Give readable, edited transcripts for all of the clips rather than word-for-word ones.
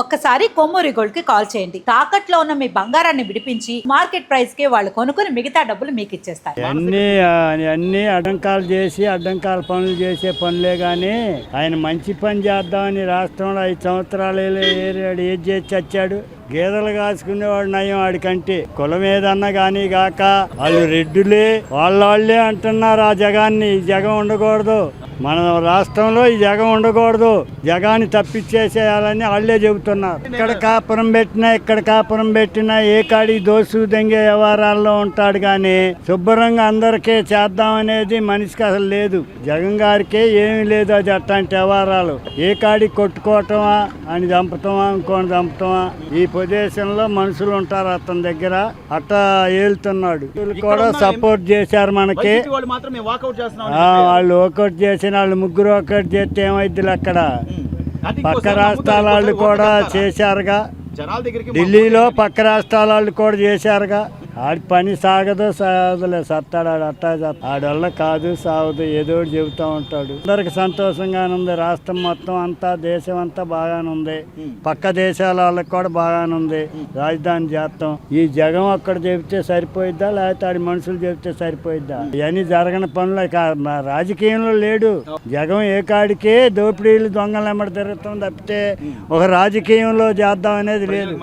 ఒక్కసారి కొమ్మూరి గోల్డ్ కి కాల్ చేయండి. తాకట్లో ఉన్న మీ బంగారాన్ని విడిపించి మార్కెట్ ప్రైస్ కి వాళ్ళు కొనుక్కుని మిగతా డబ్బులు మీకు ఇచ్చేస్తారు. అన్ని అడ్డంకాలు చేసి అడ్డంకాల పనులు చేసే పనులే గాని ఆయన మంచి పని చేద్దామని రాష్ట్రంలో 5 సంవత్సరాలు ఏది చేసి చచ్చాడు. గేదెలు కాసుకునేవాడు నయం వాడికంటే. కులం ఏదన్నా కానీ గాక వాళ్ళు రెడ్డులే వాళ్ళే అంటున్నారు. ఆ జగాన్ని ఈ జగం ఉండకూడదు, మన రాష్ట్రంలో ఈ జగం ఉండకూడదు, జగాన్ని తప్పించేసేయాలని వాళ్ళే చెబుతున్నారు. ఇక్కడ కాపురం పెట్టినా ఏ కాడికి దోసు దెంగే వ్యవహారాల్లో ఉంటాడు కానీ శుభ్రంగా అందరికీ చేద్దామనేది మనిషికి అసలు లేదు. జగన్ గారికే ఏమీ లేదు. అది అట్లాంటి వ్యవహారాలు ఏ కాడికి కొట్టుకోవటమా అని చంపుతామా ఇంకోని చంపుతామా. ఈ ప్రదేశంలో మనుషులు ఉంటారు అతని దగ్గర, అట్టా ఏలుతున్నాడు. వీళ్ళు కూడా సపోర్ట్ చేశారు మనకి. వాళ్ళు వాకౌట్ చేసిన వాళ్ళు ముగ్గురు వాకౌట్ చేస్తే ఏమైద్ది అక్కడ. పక్క రాష్ట్రాల వాళ్ళు కూడా చేశారుగా, ఢిల్లీలో పక్క రాష్ట్రాల వాళ్ళు కూడా చేశారుగా. ఆడి పని సాగదులే, సత్తాడు అట్టా ఆడవల్ల కాదు సాగదు, ఏదో చెబుతూ ఉంటాడు. అందరికి సంతోషంగానే ఉంది. రాష్ట్రం మొత్తం అంతా దేశం అంతా బాగానే ఉంది. పక్క దేశాల వాళ్ళకి కూడా బాగానే ఉంది. రాజధాని చేస్తాం. ఈ జగం అక్కడ చెబితే సరిపోయిద్దా లేకపోతే ఆడి మనుషులు చెబితే సరిపోయిద్దా? ఇవన్నీ జరగని పనులు రాజకీయంలో లేడు. జగం ఏ కాడికే దోపిడీలు దొంగలు ఎమ్మడి తిరుగుతాం తప్పితే ఒక రాజకీయంలో చేద్దాం అనేది లేదు.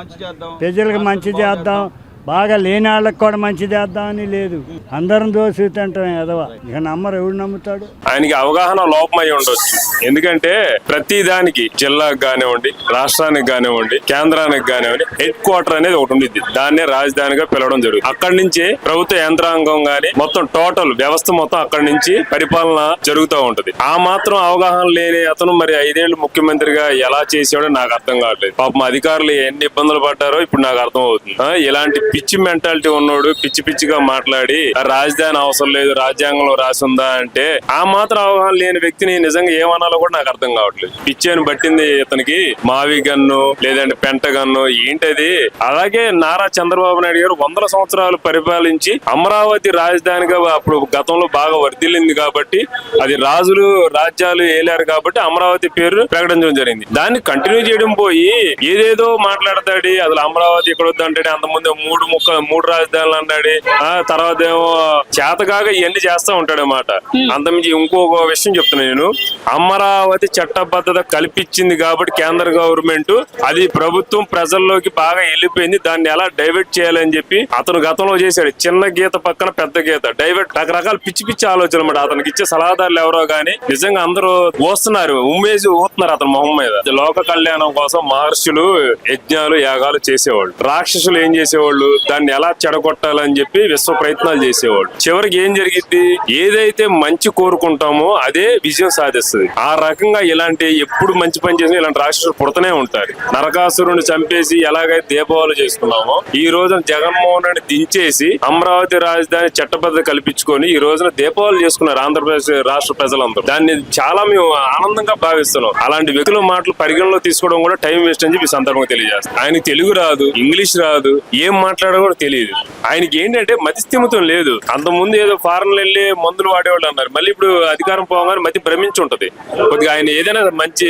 ప్రజలకు మంచి చేద్దాం, బాగా లేని వాళ్ళకి కూడా మంచి చేద్దామని లేదు. అందరం దోసి తింటాం ఎదవా. ఇక నమ్మరు, ఎవడు నమ్ముతాడు? ఆయనకి అవగాహన లోపమై ఉండొచ్చు. ఎందుకంటే ప్రతి దానికి జిల్లాకు కానివ్వండి, రాష్ట్రానికి కానివ్వండి, కేంద్రానికి కానివ్వండి హెడ్ క్వార్టర్ అనేది ఒకటి ఉండిద్ది. దాన్నే రాజధానిగా పిలవడం జరుగుతుంది. అక్కడి నుంచి ప్రభుత్వ యంత్రాంగం గాని మొత్తం టోటల్ వ్యవస్థ మొత్తం అక్కడి నుంచి పరిపాలన జరుగుతూ ఉంటది. ఆ మాత్రం అవగాహన లేని అతను మరి 5 ఏళ్లు ముఖ్యమంత్రిగా ఎలా చేసాడో నాకు అర్థం కావట్లేదు. పాపం అధికారులు ఎన్ని ఇబ్బందులు పడ్డారో ఇప్పుడు నాకు అర్థం అవుతుంది. ఇలాంటి పిచ్చి మెంటాలిటీ ఉన్నోడు పిచ్చి పిచ్చిగా మాట్లాడి రాజధాని అవసరం లేదు, రాజ్యాంగంలో రాసిందా అంటే ఆ మాత్రం అవగాహన లేని వ్యక్తిని నిజంగా ఏమనాలో కూడా నాకు అర్థం కావట్లేదు. పిచ్చి అని పట్టింది ఇతనికి. మావి గన్ను లేదంటే పెంట గన్ను ఏంటది. అలాగే నారా చంద్రబాబు నాయుడు గారు 100 సంవత్సరాలు పరిపాలించి అమరావతి రాజధానిగా అప్పుడు గతంలో బాగా వర్ధిల్లింది కాబట్టి, అది రాజులు రాజ్యాలు ఏలారు కాబట్టి అమరావతి పేరు ప్రకటించడం జరిగింది. దాన్ని కంటిన్యూ చేయడం పోయి ఏదేదో మాట్లాడతాడు. అసలు అమరావతి ఇక్కడ వద్దంటే అంతకుముందు 3 రాజధానులు అన్నాడు. తర్వాత ఏమో చేతగాగా ఇవన్నీ చేస్తా ఉంటాడు అన్నమాట. అంతమించి ఇంకొక విషయం చెప్తున్నా నేను. అమరావతి చట్టబద్ధత కల్పించింది కాబట్టి కేంద్ర గవర్నమెంట్, అది ప్రభుత్వం ప్రజల్లోకి బాగా వెళ్ళిపోయింది. దాన్ని ఎలా డైవర్ట్ చేయాలని చెప్పి అతను గతంలో చేశాడు. చిన్న గీత పక్కన పెద్ద గీత డైవర్ట్, రకరకాల పిచ్చి పిచ్చి ఆలోచన అన్నమాట. అతనికి ఇచ్చే సలహాదారులు ఎవరో గానీ నిజంగా అందరూ ఊస్తున్నారు, ఊతున్నారు అతని మొహం మీద. లోక కళ్యాణం కోసం మహర్షులు యజ్ఞాలు యాగాలు చేసేవాళ్ళు. రాక్షసులు ఏం చేసేవాళ్ళు, దాన్ని ఎలా చెడగొట్టాలని చెప్పి విశ్వ ప్రయత్నాలు చేసేవాడు. చివరికి ఏం జరిగింది, ఏదైతే మంచి కోరుకుంటామో అదే విజయం సాధిస్తుంది. ఆ రకంగా ఇలాంటి ఎప్పుడు మంచి పని చేసినా ఇలాంటి రాక్షసులు పుడతనే ఉంటారు. నరకాసురుని చంపేసి ఎలాగైతే దీపావళి చేసుకున్నామో ఈ రోజున జగన్మోహన్ రెడ్డి దించేసి అమరావతి రాజధాని చట్టబద్ధత కల్పించుకొని ఈ రోజున దీపావళి చేసుకున్నారు ఆంధ్రప్రదేశ్ రాష్ట్ర ప్రజలందరూ. దాన్ని చాలా మేము ఆనందంగా భావిస్తున్నాం. అలాంటి వ్యక్తుల మాటలు పరిగణలో తీసుకోవడం కూడా టైం వేస్ట్ అని చెప్పి సందర్భంగా తెలియజేస్తాం. ఆయనకి తెలుగు రాదు, ఇంగ్లీష్ రాదు, ఏం మాట్లాడడం కూడా తెలియదు. ఆయనకి ఏంటంటే మతిస్థిమితం లేదు. అంత ముందు ఏదో ఫారెన్ వెళ్ళి మందులు వాడేవాళ్ళు అన్నారు. మళ్ళీ ఇప్పుడు అధికారం పోగానే మతి భ్రమించి ఉంటది. కొద్దిగా ఆయన ఏదైనా మంచి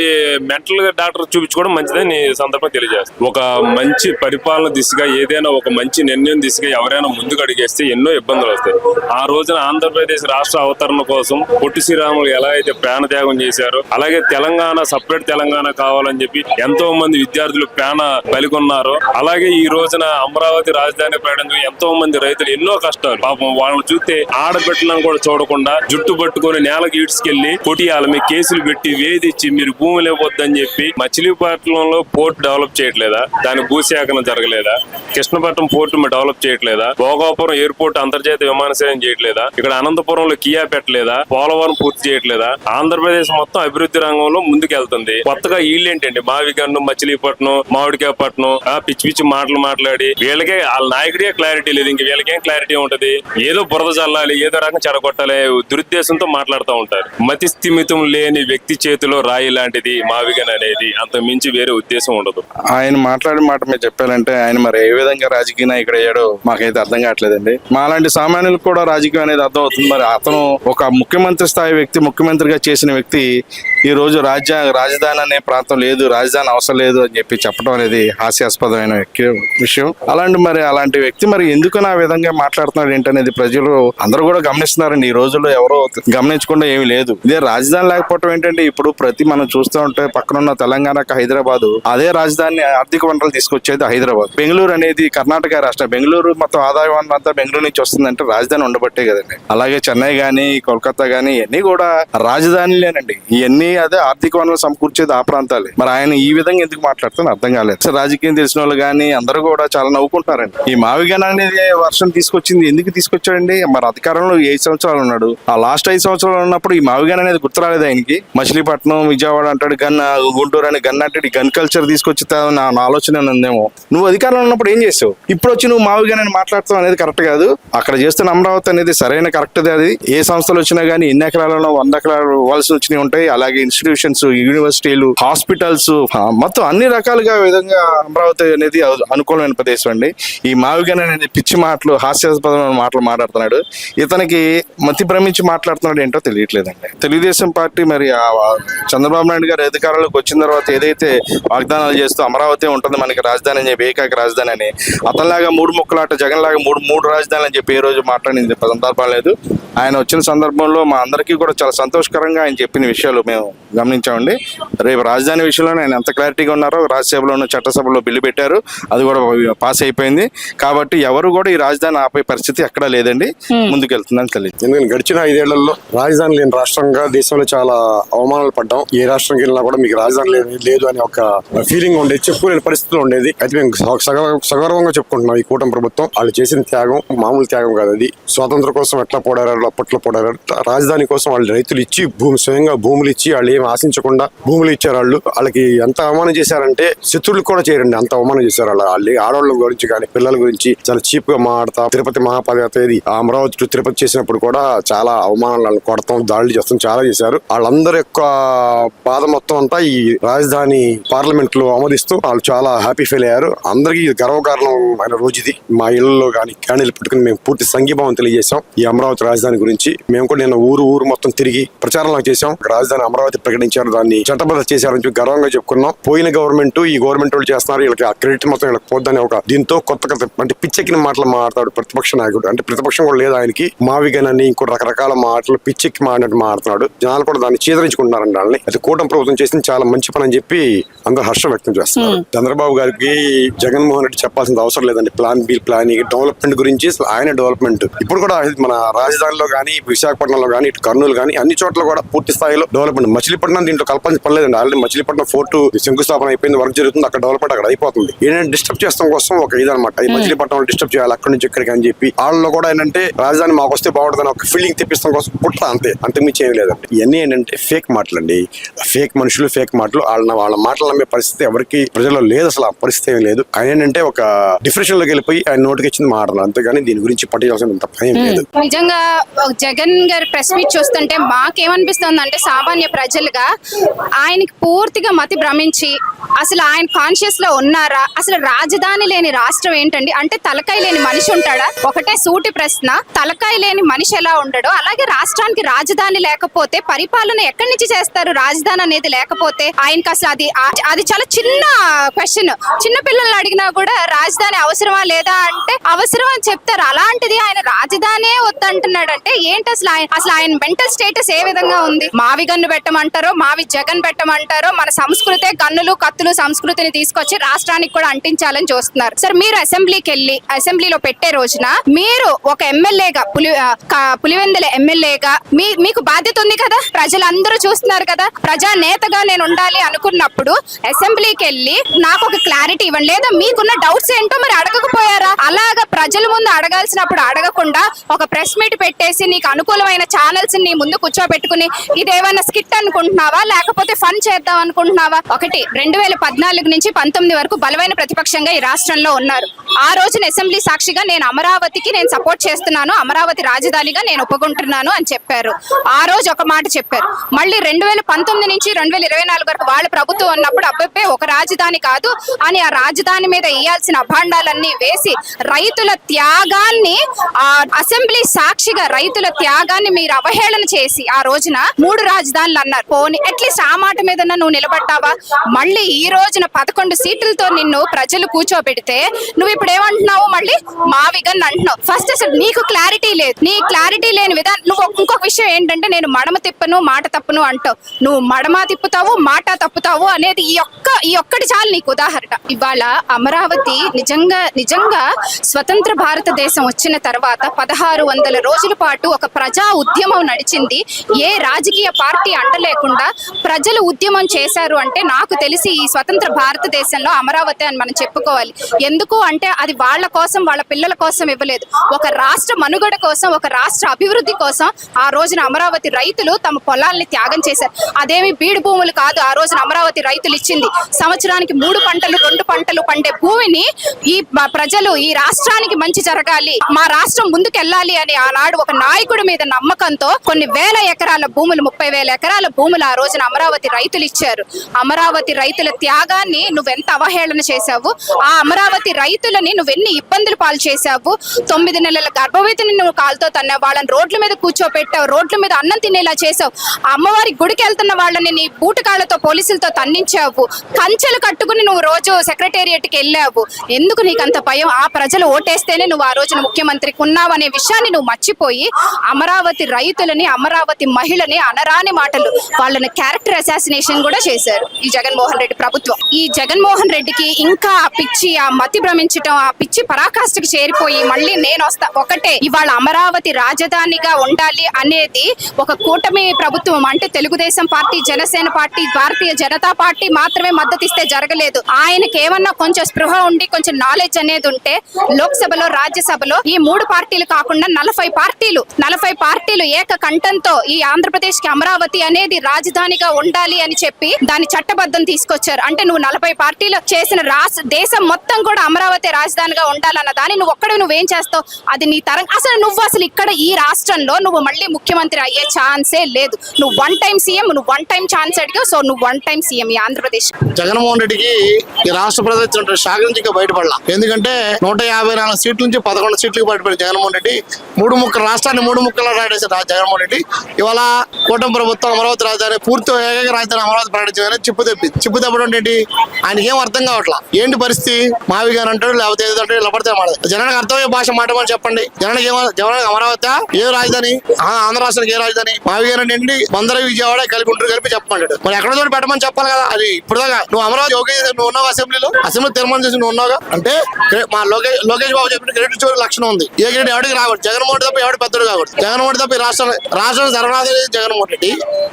మెంటల్ డాక్టర్ చూపించుకోవడం మంచిదని సందర్భంగా తెలియజేస్తాం. ఒక మంచి పరిపాలన దిశగా ఏదైనా ఒక మంచి నిర్ణయం దిశగా ఎవరైనా ముందుకు అడిగేస్తే ఎన్నో ఇబ్బందులు వస్తాయి. ఆ రోజున ఆంధ్రప్రదేశ్ రాష్ట్ర అవతరణ కోసం పొట్టి శ్రీరాములు ఎలా అయితే ప్రాణత్యాగం చేశారో అలాగే తెలంగాణ సపరేట్ తెలంగాణ కావాలని చెప్పి ఎంతో మంది విద్యార్థులు ప్రాణ బలికొన్నారు. అలాగే ఈ రోజున అమరావతి రాజధాని ప్రకటించడం ఎంతో మంది రైతులు ఎన్నో కష్టాలు. పాపం వాళ్ళని చూస్తే ఆడబెట్టలను కూడా చూడకుండా జుట్టు పట్టుకొని నేలకు ఈడ్చుకెళ్లి కొట్టియాల మీ కేసులు పెట్టి వేధించి మీరు భూములు ఇవ్వద్దని చెప్పి మచిలీపట్నంలో పోర్ట్ డెవలప్ చేయట్లేదా, దాని భూసేకరణ జరగలేదా, కృష్ణపట్నం పోర్టు డెవలప్ చేయట్లేదా, భోగాపురం ఎయిర్పోర్ట్ అంతర్జాతీయ విమానాశ్రయం చేయట్లేదా, ఇక్కడ అనంతపురంలో కియా పెట్టలేదా, పోలవరం పూర్తి చేయట్లేదా. ఆంధ్రప్రదేశ్ మొత్తం అభివృద్ధి రంగంలో ముందుకెళ్తుంది. కొత్తగా వీళ్ళేంటండి మావి గన్ను మచిలీపట్నం మామిడికాయ పట్నం పిచ్చి పిచ్చి మాటలు మాట్లాడి వీళ్ళకే వాళ్ళ నాయకుడికే క్లారిటీ లేదు, ఇంక వీళ్ళకేం క్లారిటీ ఉంటది. ఏదో బురద చల్లాలి, ఏదో రకం చెడగొట్టాలి దురుద్దేశంతో మాట్లాడుతూ ఉంటారు. మతి స్థిమితం లేని వ్యక్తి చేతిలో రాయి లాంటిది మావిగన్ అనేది, అంత మించి వేరే ఉద్దేశం ఉండదు. ఆయన మాట్లాడిన మాట మీరు చెప్పాలంటే ఆయన మరి ఏ విధంగా రాజకీయ నాయకుడు అయ్యాడో మాకైతే అర్థం కావట్లేదండి. మాలాంటి సామాన్యులకు కూడా రాజకీయం అనేది అర్థం అవుతుంది. మరి అతను ఒక ముఖ్యమంత్రి స్థాయి వ్యక్తి, ముఖ్యమంత్రిగా చేసిన వ్యక్తి ఈ రోజు రాజధాని అనే ప్రాంతం లేదు, రాజధాని అవసరం లేదు అని చెప్పి చెప్పడం అనేది హాస్యాస్పదమైన విషయం. అలాంటి వ్యక్తి మరి ఎందుకు ఆ విధంగా మాట్లాడుతున్నాడు ఏంటనేది ప్రజలు అందరూ కూడా గమనిస్తున్నారండి. ఈ రోజుల్లో ఎవరో గమనించకుండా ఏమీ లేదు. ఇదే రాజధాని లేకపోవడం ఏంటంటే ఇప్పుడు మనం చూస్తూ ఉంటే పక్కనున్న తెలంగాణకు హైదరాబాద్ అదే రాజధాని ఆర్థిక వనరులు తీసుకొచ్చేది హైదరాబాద్. బెంగళూరు అనేది కర్ణాటక రాష్ట్రం. బెంగళూరు మొత్తం ఆదాయ వనరు అంతా బెంగళూరు నుంచి వస్తుందంటే రాజధాని ఉండబట్టే కదండి. అలాగే చెన్నై గానీ కోల్కతా గానీ ఇవన్నీ కూడా రాజధానిలేనండి. ఇవన్నీ అదే ఆర్థిక వనరులు సమకూర్చేది ఆ ప్రాంతాలే. మరి ఆయన ఈ విధంగా ఎందుకు మాట్లాడుతాను అర్థం కాలేదు. రాజకీయం తెలిసిన వాళ్ళు కానీ అందరూ కూడా చాలా నవ్వుకుంటారండి. ఈ మావిగన్ అనేది వర్షం తీసుకొచ్చింది ఎందుకు తీసుకొచ్చాడండి? మరి అధికారంలో 5 సంవత్సరాలు ఉన్నాడు. ఆ లాస్ట్ 5 సంవత్సరాలు ఉన్నప్పుడు ఈ మావిగన్ అనేది గుర్తురాలేదు ఆయనకి. మచిలీపట్నం, విజయవాడ అంటాడు, గుంటూరు అని గన్ అంటే గన్ కల్చర్ తీసుకొచ్చి నా ఆలోచన ఉందేమో. నువ్వు అధికారంలో ఉన్నప్పుడు ఏం చేసావు? ఇప్పుడు వచ్చి నువ్వు మావిగన్ అని మాట్లాడతావు అనేది కరెక్ట్ కాదు. అక్కడ చేస్తున్న అమరావతి అనేది సరైన కరెక్ట్. అది ఏ సంస్థలు వచ్చినా గానీ ఎన్ని ఎకరాలలో 100 ఎకరాలు ఇవ్వాల్సి వచ్చినవి ఉంటాయి. అలాగే ఇన్స్టిట్యూషన్స్, యూనివర్సిటీలు, హాస్పిటల్స్ మొత్తం అన్ని రకాలుగా విధంగా అమరావతి అనేది అనుకూలమైన ప్రదేశం అండి. ఈ మావిగన్ అనేది పిచ్చి మాటలు, హాస్యాస్పదమైన మాటలు మాట్లాడుతున్నాడు. ఇతనికి మతి భ్రమించి మాట్లాడుతున్నాడు ఏంటో తెలియట్లేదండి. తెలుగుదేశం పార్టీ మరి చంద్రబాబు నాయుడు గారు అధికారంలోకి వచ్చిన తర్వాత ఏదైతే వాగ్దానాలు చేస్తూ అమరావతి ఉంటుంది మనకి రాజధాని అని చెప్పి, ఏకైక రాజధాని అని, అతనిలాగా 3 ముక్కలాట జగన్ లాగా మూడు రాజధానులు అని చెప్పి ఏ రోజు మాట్లాడింది సందర్భం లేదు. ఆయన వచ్చిన సందర్భంలో మా అందరికీ కూడా చాలా సంతోషకరంగా ఆయన చెప్పిన విషయాలు మేము గమనించామండి. రేపు రాజధాని విషయంలో ఆయన ఎంత క్లారిటీగా ఉన్నారో రాజ్యసభలోను చట్టసభలో బిల్లు పెట్టారు, అది కూడా పాస్ అయిపోయింది. కాబట్టి ఎవరు కూడా ఈ రాజధాని ఆపే పరిస్థితి ఎక్కడా లేదండి, ముందుకెళ్తుందని తెలియదు. ఎందుకంటే గడిచిన 5 ఏళ్లలో రాజధాని లేని రాష్ట్రంగా దేశంలో చాలా అవమానాలు పడ్డాం. ఏ రాష్ట్రంకి వెళ్ళినా కూడా మీకు రాజధాని లేదు అని ఒక ఫీలింగ్ ఉండేది, చెప్పుకోలేని పరిస్థితులు ఉండేది. అయితే మేము సగర్వంగా చెప్పుకుంటున్నాం ఈ కూటమి ప్రభుత్వం వాళ్ళు చేసిన త్యాగం మామూలు త్యాగం కాదు. అది స్వాతంత్రం కోసం ఎట్లా పోరాడారు, అప్పట్లో పోరాడారు. రాజధాని కోసం వాళ్ళు రైతులు ఇచ్చి స్వయంగా భూములు ఇచ్చి వాళ్ళు ఏం ఆశించకుండా భూములు ఇచ్చారు. వాళ్ళకి ఎంత అవమానం చేశారంటే శత్రువులు కూడా చేయరండి, అంత అవమానం చేశారు. వాళ్ళు ఆడవాళ్ళ గురించి కానీ పిల్లల గురించి చాలా చీప్ గా మాట్లాడతా. తిరుపతి మహాపదవి అమరావతి టు తిరుపతి చేసినప్పుడు కూడా చాలా అవమానాలను కొడతాం, దాడులు చేస్తాం, చాలా చేశారు. వాళ్ళందరి యొక్క బాధ మొత్తం అంతా ఈ రాజధాని పార్లమెంట్ లో ఆమోదిస్తూ వాళ్ళు చాలా హ్యాపీ ఫీల్ అయ్యారు. అందరికీ గర్వకారణం అయిన రోజు ఇది. మా ఇళ్లలో కానీ క్యాండిల్ పెట్టుకుని మేము పూర్తి సంఘీభావం తెలియజేశాం ఈ అమరావతి రాజధాని గురించి. మేము కూడా నిన్న ఊరు మొత్తం తిరిగి ప్రచారంలో చేశాం. రాజధాని అమరావతి ప్రకటించారు, దాన్ని చట్టబద్ధ చేశారని చెప్పి గర్వంగా చెప్పుకున్నాం. పోయిన గవర్నమెంట్ ఈ గవర్నమెంట్ వాళ్ళు చేస్తున్నారు, వీళ్ళకి ఆ క్రెడిట్ మొత్తం వీళ్ళకి పోద్దని ఒక దీంతో కొత్త అంటే పిచ్చెక్కిన మాటలు మాట్లాడు ప్రతిపక్ష నాయకుడు. అంటే ప్రతిపక్షం కూడా లేదు ఆయనకి. మావిగన్ అని ఇంకో రకరకాల మాటలు పిచ్చెక్కి మాట్లాడుతున్నాడు. జనాలు కూడా దాన్ని చీదరించుకుంటున్నారండి వాళ్ళని. అది కూటమి ప్రభుత్వం చేసింది చాలా మంచి పని అని చెప్పి అందరూ హర్షం వ్యక్తం చేస్తున్నారు. చంద్రబాబు గారికి జగన్మోహన్ రెడ్డి చెప్పాల్సిన అవసరం లేదండి. ప్లాన్ బి ప్లానింగ్ డెవలప్మెంట్ గురించి ఆయన డెవలప్మెంట్ ఇప్పుడు కూడా మన రాజధానిలో కానీ విశాఖపట్నంలో కానీ ఇటు కర్నూలు కానీ అన్ని చోట్ల కూడా పూర్తి స్థాయిలో డెవలప్మెంట్. మచిలీపట్నం దీంట్లో కల్పన పర్లేదండి. ఆల్రెడీ మచిలీపట్నం ఫోర్టు శంకుస్థాపన అయిపోయింది, వర్క్ జరుగుతుంది, అక్కడ డెవలప్మెంట్ అక్కడ అయిపోతుంది. ఏంటంటే డిస్టర్బ్ చేస్తాం కోసం ఒక ఇదనమాట. ఈ మచిలీపట్నం డిస్టర్బ్ చేయాలి అక్కడి నుంచి ఇక్కడికి అని చెప్పి వాళ్ళలో కూడా ఏంటంటే రాజధాని మాకు వస్తే బాగుంటుందని ఒక ఫీలింగ్ తెప్పిస్తాం కోసం పుట్ట అంతకుమించి ఏమి లేదండి. ఇవన్నీ ఏంటంటే ఫేక్ మాటలండి, ఫేక్ మనుషులు, ఫేక్ మాటలు. వాళ్ళ మాటలు నమ్మే పరిస్థితి ఎవరికి ప్రజల్లో లేదు, అసలు ఆ పరిస్థితి ఏమి లేదు. ఆయన ఏంటంటే ఒక డిప్రెషన్ లోకి వెళ్ళిపోయి ఆయన నోటికి ఇచ్చింది మాట్లాడాలి, అంతేగాని దీని గురించి పట్టించాల్సిన భయం లేదు. నిజంగా జగన్ గారి ప్రెస్ మీట్ చూస్తుంటే మాకేమనిపిస్తుంది అంటే సామాన్య ప్రజలుగా ఆయనకి పూర్తిగా మతి భ్రమించి అసలు ఆయన కాన్షియస్ లో ఉన్నారా? అసలు రాజధాని లేని రాష్ట్రం ఏంటండి? అంటే తలకాయ లేని మనిషి ఉంటాడా? ఒకటే సూటి ప్రశ్న. తలకాయ లేని మనిషి ఎలా ఉండడో అలాగే రాష్ట్రానికి రాజధాని లేకపోతే పరిపాలన ఎక్కడి నుంచి చేస్తారు? రాజధాని అనేది లేకపోతే ఆయనకి అసలు అది చాలా చిన్న క్వశ్చన్. చిన్న పిల్లల్ని అడిగినా కూడా రాజధాని అవసరమా లేదా అంటే అవసరం అని చెప్తారు. అలాంటిది ఆయన రాజధానే వద్దంటున్నాడు అంటే ఏంటి? అసలు ఆయన మెంటల్ స్టేటస్ ఏ విధంగా ఉంది? మావి గన్ను పెట్టమంటారో, మావి జగన్ పెట్టమంటారో, మన సంస్కృతే గన్నులు కత్తులు సంస్కృతిని తీసుకొచ్చి రాష్ట్రానికి కూడా అంటించాలని చూస్తున్నారు. సార్ మీరు అసెంబ్లీకి వెళ్ళి అసెంబ్లీలో పెట్టే రోజున మీరు ఒక ఎమ్మెల్యేగా పులివెందుల ఎమ్మెల్యేగా మీకు బాధ్యత ఉంది కదా, ప్రజలందరూ చూస్తున్నారు కదా. ప్రజా నేతగా నేను ఉండాలి అనుకున్నప్పుడు అసెంబ్లీకి వెళ్ళి నాకు ఒక క్లారిటీ ఇవ్వండి, లేదా మీకున్న డౌట్స్ ఏంటో మరి అడగకపోయారా? అలాగా ప్రజల ముందు అడగాల్సినప్పుడు అడగకుండా ఒక ప్రెస్ మీట్ పెట్టేసి నీకు అనుకూలమైన ఛానల్స్ నీ ముందు కూర్చోబెట్టుకుని ఇదేమన్నా స్కిట్ అనుకుంటున్నావా లేకపోతే ఫన్ చేద్దాం అనుకుంటున్నావా? ఒకటి 2014 నుంచి 19 వరకు బలమైన ప్రతిపక్షంగా ఈ రాష్ట్రంలో ఉన్నారు. ఆ రోజున అసెంబ్లీ సాక్షిగా నేను అమరావతికి నేను సపోర్ట్ చేస్తున్నాను, అమరావతి రాజధానిగా నేను ఒప్పుకుంటున్నాను అని చెప్పారు. ఆ రోజు ఒక మాట చెప్పారు. మళ్ళీ 2019 నుంచి 2024 వరకు వాళ్ళ ప్రభుత్వం ఉన్నప్పుడు అబ్బబ్బే ఒక రాజధాని కాదు అని ఆ రాజధాని మీద వేయాల్సిన అభాండాలన్నీ వేసి రైతుల త్యాగాన్ని, ఆ అసెంబ్లీ సాక్షిగా రైతుల త్యాగాన్ని మీరు అవహేళన చేసి ఆ రోజున 3 రాజధానులు అన్నారు. పోనీ అట్లీస్ట్ ఆ మాట మీద నువ్వు నిలబడ్డావా? మళ్ళీ ఈ రోజున 11 సీట్లతో నిన్ను ప్రజలు కూర్చోబెడితే నువ్వు ఇప్పుడు ఏమంటున్నావు? మళ్ళీ మావిగన్ అంటున్నావు. ఫస్ట్ అసలు నీకు క్లారిటీ లేదు. నీ క్లారిటీ లేని విధానం. నువ్వు ఇంకొక విషయం ఏంటంటే నేను మడమ తిప్పను మాట తప్పను అంటావు. నువ్వు మడమ తిప్పుతావు మాట తప్పుతావు అనేది ఈ ఒక్కటి చాలు నీకు ఉదాహరణ. ఇవాళ అమరావతి నిజంగా స్వతంత్ర భారతదేశం వచ్చిన తర్వాత 1600 రోజుల పాటు ఒక ప్రజా ఉద్యమం నడిచింది. ఏ రాజకీయ పార్టీ అండలేకుండా ప్రజలు ఉద్యమం చేశారు అంటే నాకు తెలిసి ఈ స్వతంత్ర భారతదేశంలో అమరావతి అని మనం చెప్పుకోవాలి. ఎందుకు అంటే అది వాళ్ళ కోసం, వాళ్ళ పిల్లల కోసం ఇవ్వలేదు. ఒక రాష్ట్ర మనుగడ కోసం, ఒక రాష్ట్ర అభివృద్ధి కోసం ఆ రోజున అమరావతి రైతులు తమ పొలాల్ని త్యాగం చేశారు. అదేమి బీడు భూములు కాదు. ఆ రోజున అమరావతి రైతులు ఇచ్చింది సంవత్సరానికి 3 పంటలు 2 పంటలు పండే భూమిని. ఈ ప్రజలు ఈ రాష్ట్రానికి మంచి జరగాలి, మా రాష్ట్రం ముందుకెళ్ళాలి అని ఆనాడు ఒక నాయకుడి మీద నమ్మకంతో కొన్ని వేల ఎకరాల భూములు, 30,000 ఎకరాల భూములు ఆ రోజున అమరావతి రైతులు ఇచ్చారు. అమరావతి రైతుల త్యాగాన్ని నువ్వెంత అవహేళన చేశావు? ఆ అమరావతి రైతులని నువ్వెన్ని ఇబ్బందులు పాలు చేశావు? 9 నెలల గర్భవతిని నువ్వు కాలుతో తన్నావు, వాళ్ళని రోడ్ల మీద కూర్చోపెట్టావు, రోడ్ల మీద అన్నం తినేలా చేసావు. అమ్మవారి గుడికి వెళ్తున్న వాళ్ళని నీ బూటకాళ్లతో పోలీసులతో తన్నించావు. కంచెలు కట్టుకుని నువ్వు రోజు సెక్రటేరియట్కి వెళ్ళావు. ఎందుకు నీకంత భయం? ఆ ప్రజలు ఓటేస్తేనే నువ్వు ఆ రోజున ముఖ్యమంత్రికి ఉన్నావు అనే విషయాన్ని నువ్వు మర్చిపోయి అమరావతి రైతులని, అమరావతి మహిళని అనరాని మాటలు, వాళ్ళని క్యారెక్టర్ అసాసినేషన్ కూడా చేశారు ఈ జగన్మోహన్ రెడ్డి ప్రభుత్వం. ఈ జగన్మోహన్ రెడ్డికి ఇంకా ఆ పిచ్చి, ఆ మతి భ్రమించటం, ఆ పిచ్చి పరాకాష్ఠకి చేరిపోయి మళ్ళీ నేను వస్తా ఒకటే, ఇవాళ అమరావతి రాజధానిగా ఉండాలి అనేది ఒక కూటమి ప్రభుత్వం అంటే Telugu Desam party, Janasena party, Bharatiya Janata party మాత్రమే మద్దతు ఇస్తే జరగలేదు. ఆయనకి ఏమన్నా కొంచెం స్పృహ ఉండి కొంచెం నాలెడ్జ్ అనేది ఉంటే లోక్సభలో, రాజ్యసభలో ఈ 3 పార్టీలు కాకుండా 40 పార్టీలు ఏక కంఠంతో ఈ ఆంధ్రప్రదేశ్ కి అమరావతి అనేది రాజధానిగా ఉండాలి అని చెప్పి దాని చట్టబద్ధం తీసుకొచ్చారు. అంటే నువ్వు 40 పార్టీలు చేసిన దేశం మొత్తం కూడా అమరావతి రాజధానిగా ఉండాలన్న దాన్ని నువ్వేం చేస్తావు? అది నీ తరం. అసలు ఇక్కడ ఈ రాష్ట్రంలో నువ్వు మళ్ళీ ముఖ్యమంత్రి అయ్యే ఛాన్సే లేదు. నువ్వు 1 టైం సీఎం, నువ్వు 1 టైం ఛాన్స్ అడిగావు. సో నువ్వు 1 టైం సీఎం ఈ ఆంధ్రప్రదేశ్. జగన్మోహన్ రెడ్డికి ఈ రాష్ట్ర ప్రజలు షాక్ నుంచి ఇంకా బయటపడలా. ఎందుకంటే 154 సీట్ల నుంచి 11 సీట్లకు బయటపడి జగన్మోహన్ రెడ్డి రాష్ట్రాన్ని 3 ముక్కలు రాడేశారు జగన్మోహన్ రెడ్డి. ఇవాళ కూటమి ప్రభుత్వం అమరావతి రాజధాని పూర్తి ఏకైక రాజధాని అమరావతి ప్రకటించాలని చిప్పు తెప్పడం ఏంటి? ఆయనకి ఏం అర్థం కావట్లా. ఏంటి పరిస్థితి? మావి గారు అంటాడు, లేకపోతే ఏదో అంటాడు, ఇలా పడితే మాట. జనానికి అర్థమయ్యే భాష మాటమని చెప్పండి. జనానికి అమరావతి ఏ రాజధాని? ఆంధ్ర రాష్ట్రానికి ఏ రాజధాని? మావి గారు ఏంటి? బందర, విజయవాడ కలిపి చెప్పమంటాడు. మరి ఎక్కడ చోటు పెట్టమని చెప్పాలి కదా. అది ఇప్పుడు దాకా నువ్వు అమరావతి నువ్వు ఉన్నావు, అసెంబ్లీ తీర్మానం చేసి నువ్వు ఉన్నావుగా. అంటే మా లోకేష్ బాబు చెప్పిన క్రెడిట్ చోటు లక్షణం ఉంది. ఏ క్రెడిట్ ఎవరికి రాకూడదు. జగన్మోహన్ రెడ్డి తప్ప ఎవడు పెద్దడు కాకూడదు. జగన్మోహన్ రెడ్డి తప్ప రాష్ట్రం సర్వనాథ జగన్మోహన్ రెడ్డి,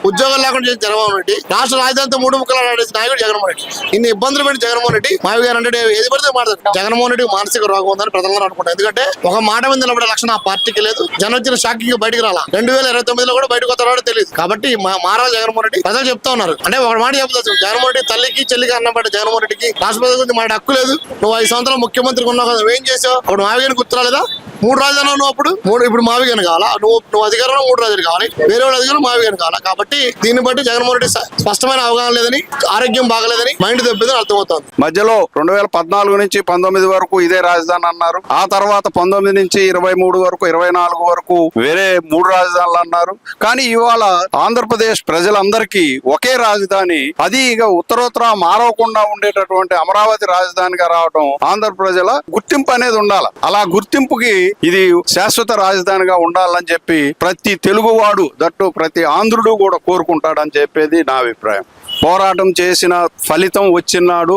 ఉద్యోగాలు లేకుండా చేసి జగన్మోహన్ రెడ్డి, రాష్ట్ర రాజధానితో 3 ముక్కలు రాడేసి నాయకుడు జగన్మోహన్ రెడ్డి. ఇన్ని ఇబ్బందులు పెట్టి జగన్మోహన్ రెడ్డి మావి గారు అంటే ఏది పడితే మాట్లాడు. జగన్మోహన్ రెడ్డి మానసిక రోగం ఉందని ప్రజలందరూ అనుకుంటారు. ఎందుకంటే ఒక మాట మీద నిలబడే లక్షణం ఆ పార్టీకి లేదు. జనం వచ్చిన షాకింగ్ బయటకు రాలా. 2029లో కూడా బయటకు వస్తారో తెలియదు. కాబట్టి మారాలి జగన్మోహన్ రెడ్డి. ప్రజలు చెప్తా ఉన్నారు. అంటే ఒక మాట చెప్తారు, జగన్మోహన్ రెడ్డి తల్లికి చెల్లికి అన్నం పడ్డ జగన్మోహన్ రెడ్డికి రాష్ట్రపతి గురించి మాట హక్కు లేదు. నువ్వు 5 సంవత్సరాలు ముఖ్యమంత్రి ఉన్నావు కదా, నువ్వేం చేసావు? అప్పుడు మావి గారిని గుర్తురాలేదా? 3 రాజధానులు ఉన్నావు అప్పుడు. ఇప్పుడు మావి గారిని కావాలా? నువ్వు అధికారంలో 3 రాజధానులు కావాలి, వేరే వాళ్ళ అధికారం మావి గారిని కావాలా? కాబట్టి దీన్ని బట్టి జగన్మోహన్ రెడ్డి స్పష్టమైన అవగాహన లేదని, ఆరోగ్యం బాగలేదని, మైండ్ దెబ్బదని అర్థమవుతుంది. మధ్యలో 2014 నుంచి 19 వరకు ఇదే రాజధాని అన్నారు. ఆ తర్వాత 19 నుంచి 23 వరకు, 24 వరకు వేరే 3 రాజధానులు అన్నారు. కానీ ఇవాళ ఆంధ్రప్రదేశ్ ప్రజలందరికీ ఒకే రాజధాని, అది ఇక ఉత్తరోత్తర మారవకుండా ఉండేటటువంటి అమరావతి రాజధానిగా రావడం ఆంధ్ర ప్రజల గుర్తింపు అనేది ఉండాలి. అలా గుర్తింపుకి ఇది శాశ్వత రాజధానిగా ఉండాలని చెప్పి ప్రతి తెలుగువాడు, దట్టు ప్రతి ఆంధ్రుడు కూడా కోరుకుంటాడని చెప్పేది నా అభిప్రాయం. పోరాటం చేసిన ఫలితం వచ్చినాడు.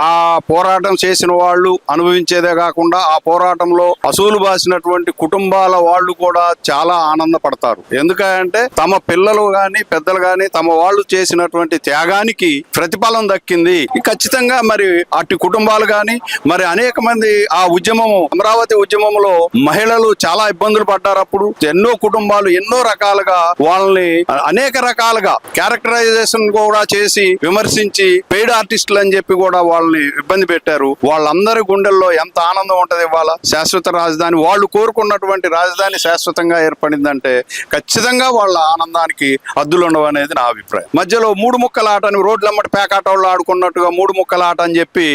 ఆ పోరాటం చేసిన వాళ్ళు అనుభవించేదే కాకుండా ఆ పోరాటంలో అసూలు బాసినటువంటి కుటుంబాల వాళ్ళు కూడా చాలా ఆనందపడతారు. ఎందుకంటే తమ పిల్లలు గాని పెద్దలు గాని తమ వాళ్ళు చేసినటువంటి త్యాగానికి ప్రతిఫలం దక్కింది. ఖచ్చితంగా మరి అటు కుటుంబాలు గాని మరి అనేక మంది ఆ ఉద్యమము, అమరావతి ఉద్యమంలో మహిళలు చాలా ఇబ్బందులు పడ్డారు. అప్పుడు ఎన్నో కుటుంబాలు ఎన్నో రకాలుగా వాళ్ళని అనేక రకాలుగా క్యారెక్టరైజేషన్ కూడా చేసి విమర్శించి పెయిడ్ ఆర్టిస్టులు అని చెప్పి కూడా వాళ్ళని ఇబ్బంది పెట్టారు. వాళ్ళందరి గుండెల్లో ఎంత ఆనందం ఉంటది. ఇవాళ శాశ్వత రాజధాని వాళ్ళు కోరుకున్నటువంటి రాజధాని శాశ్వతంగా ఏర్పడిందంటే ఖచ్చితంగా వాళ్ళ ఆనందానికి హద్దులు ఉండవు అనేది నా అభిప్రాయం. మధ్యలో మూడు ముక్కల ఆట అని రోడ్లమ్మటి పేకాట వాళ్ళు ఆడుకున్నట్టుగా మూడు ముక్కల ఆట అని చెప్పి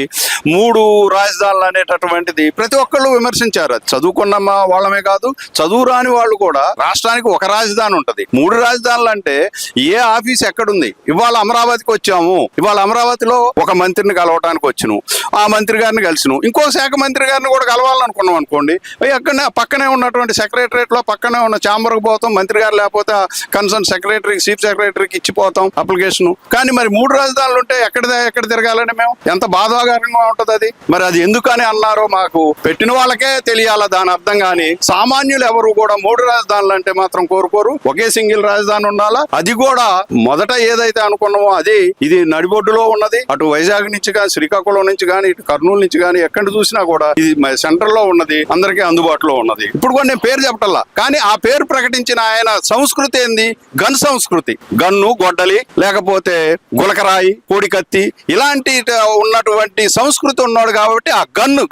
3 రాజధానులు అనేటటువంటిది ప్రతి ఒక్కళ్ళు విమర్శించారు. అది చదువుకున్న వాళ్ళమే కాదు, చదువు రాని వాళ్ళు కూడా రాష్ట్రానికి ఒక రాజధాని ఉంటది. 3 రాజధానులు అంటే ఏ ఆఫీస్ ఎక్కడుంది? ఇవాళ అమరావతికి వచ్చాము, ఇవాళ అమరావతిలో ఒక మంత్రిని కలవటానికి వచ్చినాం, ఆ మంత్రి గారిని కలిసినాం, ఇంకో శాఖ మంత్రి గారిని కూడా కలవాలనుకున్నాం అనుకోండి, అక్కడనే పక్కనే ఉన్నటువంటి సెక్రటరియట్ లో పక్కనే ఉన్న ఛాంబర్కి పోతాం, మంత్రి గారు లేకపోతే కన్సర్న్ సెక్రటరీకి చీఫ్ సెక్రటరీకి ఇచ్చిపోతాం అప్లికేషన్. కానీ మరి 3 రాజధానులు ఉంటే ఎక్కడ తిరగాలని మేము ఎంత బాధాకరంగా ఉంటది అది. మరి అది ఎందుకని అన్నారో మాకు పెట్టిన వాళ్ళకే తెలియాలా దాని అర్థం. కానీ సామాన్యులు ఎవరు కూడా 3 రాజధానులు అంటే మాత్రం కోరుకోరు. ఒకే సింగిల్ రాజధాని ఉండాలా. అది కూడా మొదట ఏదైతే అనుకున్నామో అది ఇది నడిబొడ్డులో ఉన్నది. అటు వైజాగ్ నుంచి కానీ, శ్రీకాకుళం నుంచి కానీ, ఇటు కర్నూలు నుంచి కానీ ఎక్కడ చూసినా కూడా ఇది సెంటర్ లో ఉన్నది, అందరికీ అందుబాటులో ఉన్నది. ఇప్పుడు కూడా నేను పేరు చెప్పటల్లా, కానీ ఆ పేరు ప్రకటించిన ఆయన సంస్కృతి ఏంది? గన్ సంస్కృతి. గన్ను, గొడ్డలి, లేకపోతే గులకరాయి, కోడికత్తి ఇలాంటి ఉన్నటువంటి సంస్కృతి ఉన్నాడు కాబట్టి ఆ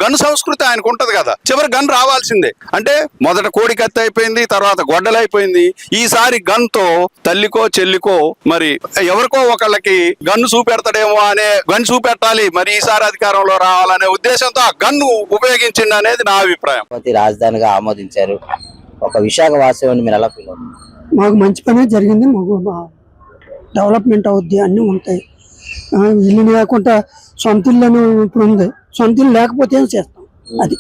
గన్ సంస్కృతి ఆయనకు ఉంటది కదా. చివరి గన్ రావాల్సిందే. అంటే మొదట కోడికత్తి అయిపోయింది, తర్వాత గొడ్డలి అయిపోయింది. ఈసారి గన్ తో తల్లికో చెల్లికో మరి ఎవరికో ఒకళ్ళకి గన్ను చూపెడతాడేమో అనే గన్ చూపెట్టాలి, మరి ఈసారి అధికారంలో రావాలనే ఉద్దేశంతో ఆ గన్ను ఉపయోగించింది అనేది నా అభిప్రాయం. రాజధానిగా ఆమోదించారు. ఒక విశాఖ వాస్తవాన్ని మీరు ఎలా ఫీల్ అవుతుంది? మాకు మంచి పనే జరిగింది. మాకు డెవలప్మెంట్ అవుద్ది, అన్నీ ఉంటాయి. ఇల్లు లేకుండా సొంత ఇల్లు అని ఇప్పుడు ఉంది. సొంత ఇల్లు లేకపోతే ఏం చేస్తాం అది.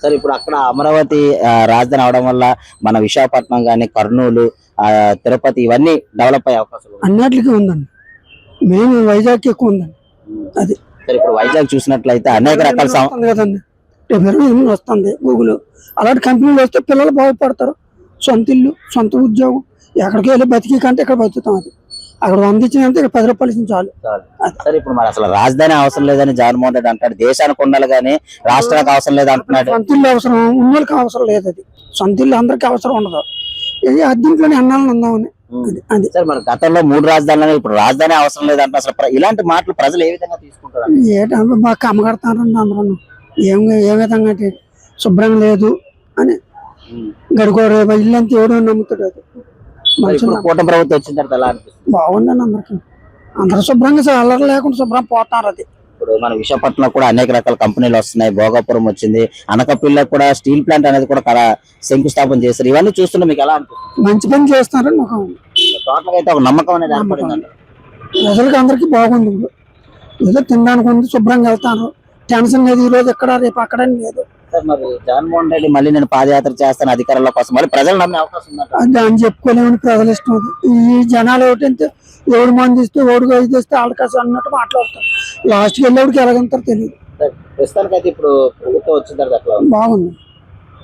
సరే, ఇప్పుడు అక్కడ అమరావతి రాజధాని అవడం వల్ల మన విశాఖపట్నం కానీ, కర్నూలు, తిరుపతి ఇవన్నీ డెవలప్ అయ్యే అవకాశాలు అన్నిటికీ ఉందండి. మెయిన్ వైజాగ్ ఎక్కువ ఉందండి అది. సరే, ఇప్పుడు వైజాగ్ చూసినట్లయితే అనేక రకాల కదండి. వస్తుంది గూగుల్, అలాంటి కంపెనీలు వస్తే పిల్లలు బాగుపడతారు. సొంత ఇల్లు, సొంత ఉద్యోగం, ఎక్కడికి వెళ్ళి బతికి కంటే ఇక్కడ బతుకుతాం. అది అక్కడ 100 ఇచ్చినంటే ఇక్కడ 10 రూపాయలు ఇచ్చిన చాలు. సరే, ఇప్పుడు మరి అసలు రాజధాని అవసరం లేదని జగన్మోహన్ రెడ్డి అంటాడు. దేశానికి ఉండాలి కానీ రాష్ట్రానికి అవసరం లేదు అంటున్నాడు. సొంత ఇల్లు అవసరం ఉన్నోళ్ళకి అవసరం లేదు. అది సొంత ఇల్లు అందరికీ అవసరం ఉండదు. ఇది అద్దెంట్లోనే అన్నాలని ఉందామని. అది సరే, మన గతంలో 3 రాజధానులు, ఇప్పుడు రాజధాని అవసరం లేదంటే అసలు ఇలాంటి మాటలు ప్రజలు ఏ విధంగా తీసుకుంటారు? ఏంటంటే బాగా కమ్మగడతారండి అందరూ. ఏ విధంగా అంటే శుభ్రంగా లేదు అని గడుకోరు ఇల్లు అంతా ఎవడో నమ్ముతాడు. అది కూటమి ప్రభుత్వం వచ్చిన తర్వాత ఎలా అనిపిస్తుంది? బాగుందండి. అందరూ శుభ్రంగా అల్లరి లేకుండా శుభ్రం పోతారు. అది ఇప్పుడు మన విశాఖపట్నంలో కూడా అనేక రకాల కంపెనీలు వస్తున్నాయి. భోగాపురం వచ్చింది, అనకాపల్లిలో కూడా స్టీల్ ప్లాంట్ అనేది కూడా శంకుస్థాపన చేస్తారు. ఇవన్నీ చూస్తుంటే మీకు ఎలా అనిపిస్తుంది? మంచి పని చేస్తున్నారని మాకు టోటల్ అయితే ఒక నమ్మకం అనేది ఏర్పడిందండి. ప్రజలకి అందరికి బాగుంది. ఏదో తినడానికి ఉంది, శుభ్రంగా వెళ్తాను. టెన్షన్ లేదు. ఈ రోజు ఎక్కడ రేపు అక్కడ లేదు. మరి జగన్మోహన్ రెడ్డి మళ్ళీ నేను పాదయాత్ర చేస్తాను అధికారంలో కోసం, మళ్ళీ ప్రజలు నమ్మే అవకాశం ఉందంట. దాన్ని చెప్పుకోలేమని ప్రజలు ఇష్టం. అది ఈ జనాలు ఏమిటంటే ఎవడు మంది ఇస్తే ఓడిగా ఇది ఇస్తే ఆడకాశం అన్నట్టు మాట్లాడతారు. లాస్ట్కి వెళ్ళేవాడికి ఎలాగంటారో తెలియదు. ప్రస్తుతానికైతే ఇప్పుడు ప్రభుత్వం వచ్చిన తర్వాత బాగుంది.